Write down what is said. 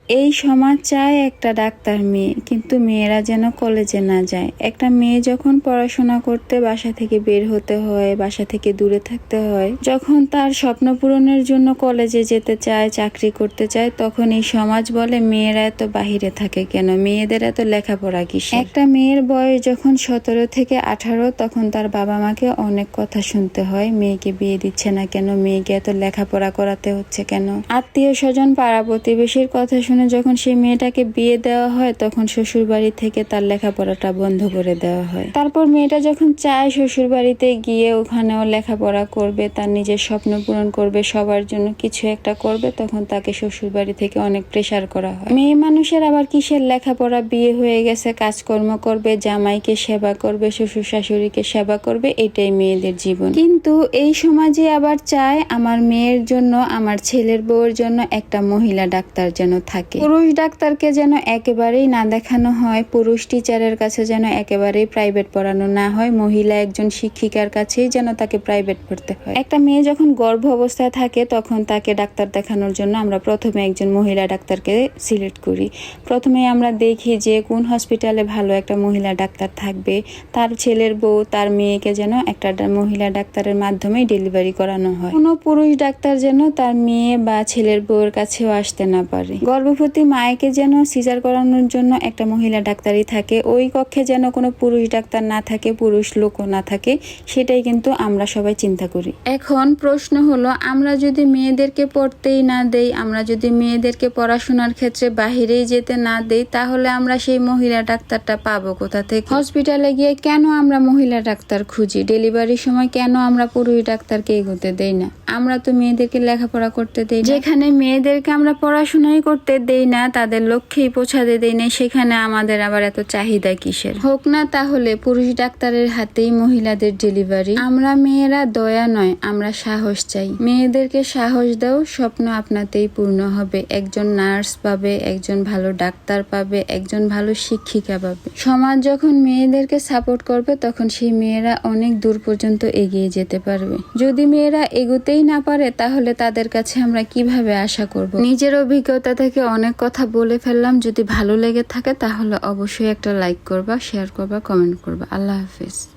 এই সমাজ চায় একটা ডাক্তার মেয়ে, কিন্তু মেয়েরা যেন কলেজে না যায়। একটা মেয়ে যখন পড়াশোনা করতে বাসা থেকে বের হতে হয়, বাসা থেকে দূরে থাকতে হয়, যখন তার স্বপ্ন পূরণের জন্য কলেজে যেতে চায়, চাকরি করতে চায়, তখন এই সমাজ বলে মেয়েরা এত বাহিরে থাকে কেন, মেয়েদের এত লেখাপড়া কিসের। একটা মেয়ের বয়স যখন 17 থেকে 18, তখন তার বাবা মাকে অনেক কথা শুনতে হয়। মেয়েকে বিয়ে দিচ্ছে না কেন, মেয়েকে এত লেখাপড়া করাতে হচ্ছে কেন। আত্মীয় স্বজন, পাড়া প্রতিবেশীর কথা শুনে যখন সেই মেয়েটাকে বিয়ে দেওয়া হয়, তখন শ্বশুর বাড়ি থেকে তার লেখাপড়াটা বন্ধ করে দেওয়া হয়। তারপর মেয়েটা যখন চায় শ্বশুর বাড়িতে গিয়ে ওখানেও লেখাপড়া করবে, তার নিজের স্বপ্ন পূরণ করবে, সবার জন্য কিছু একটা করবে, তখন তাকে শ্বশুর বাড়ি থেকে অনেক প্রেসার করা হয়। মেয়ে মানুষের আবার কিসের লেখাপড়া, বিয়ে হয়ে গেছে, কাজকর্ম করবে, জামাইকে সেবা করবে, শ্বশুর শাশুড়িকে সেবা করবে, এটাই মেয়েদের জীবন। কিন্তু এই সমাজে আবার চায় আমার মেয়ের জন্য, আমার ছেলের বউয়ের জন্য একটা মহিলা ডাক্তার যেন থাকে। পুরুষ ডাক্তারকে যেন একেবারেই না দেখানো হয়, পুরুষ টিচারের কাছে যেন একেবারেই প্রাইভেট পড়ানো না হয়, মহিলা একজন শিক্ষিকার কাছেই যেন তাকে প্রাইভেট পড়তে হয়। একটা মেয়ে যখন গর্ভ অবস্থায় থাকে, তখন তাকে ডাক্তার দেখানোর জন্য আমরা প্রথমে একজন মহিলা ডাক্তারকে সিলেক্ট করি। প্রথমে আমরা দেখি যে কোন হসপিটালে ভালো একটা মহিলা ডাক্তার থাকবে, তার ছেলের বউ, তার মেয়েকে যেন একটা মহিলা ডাক্তারের মাধ্যমেই ডেলিভারি করানো হয়। কোনো পুরুষ ডাক্তার যেন তার মেয়ে বা ছেলের বউয়ের কাছেও আসতে না পারে। গর্ভবতী মায়েকে যেন সিজার করানোর জন্য একটা মহিলা ডাক্তারই থাকে, ওই কক্ষে যেন কোনো পুরুষ ডাক্তার না থাকে, পুরুষ লোকও না থাকে, সেটাই কিন্তু আমরা সবাই চিন্তা করি। এখন প্রশ্ন হলো, আমরা যদি মেয়েদেরকে পড়তেই না দেই, আমরা যদি মেয়েদেরকে পড়াশোনার ক্ষেত্রে বাহিরেই যেতে না দেই, তাহলে আমরা সেই মহিলা ডাক্তারটা পাবো কোথা থেকে? হসপিটালে গিয়ে কেন আমরা মহিলা ডাক্তার খুঁজি? ডেলিভারির সময় কেন আমরা পুরুষ ডাক্তারকে এগোতে দেই না? আমরা তো মেয়েদেরকে লেখাপড়া করতে দেই না। যেখানে মেয়েদেরকে আমরা পড়াশোনাই করতে দেই না, তাদের লক্ষ্যেই পৌঁছাতে দেই না, সেখানে আমাদের আবার এত চাহিদা কিসের? হোক না তাহলে পুরুষ ডাক্তারের হাতেই মহিলাদের ডেলিভারি। আমরা মেয়েরা দয়া নয়, আমরা সাহস চাই। মেয়েদেরকে সাহস দাও, স্বপ্ন আপনাতেই পূর্ণ হবে। একজন নার্স পাবে, একজন ভালো ডাক্তার পাবে, একজন ভালো শিক্ষিকা পাবে। সমাজ যখন মেয়েদেরকে সাপোর্ট করবে, তখন সেই মেয়েরা অনেক দূর পর্যন্ত এগিয়ে যেতে পারবে। যদি মেয়েরা এগোতেই না পারে, তাহলে তাদের কাছে আমরা কিভাবে আশা করব? নিজের অভিজ্ঞতা থেকে অনেক কথা বলে ফেললাম। যদি ভালো লেগে থাকে তাহলে অবশ্যই একটা লাইক করবা, শেয়ার করবা, কমেন্ট করবা। আল্লাহ হাফেজ।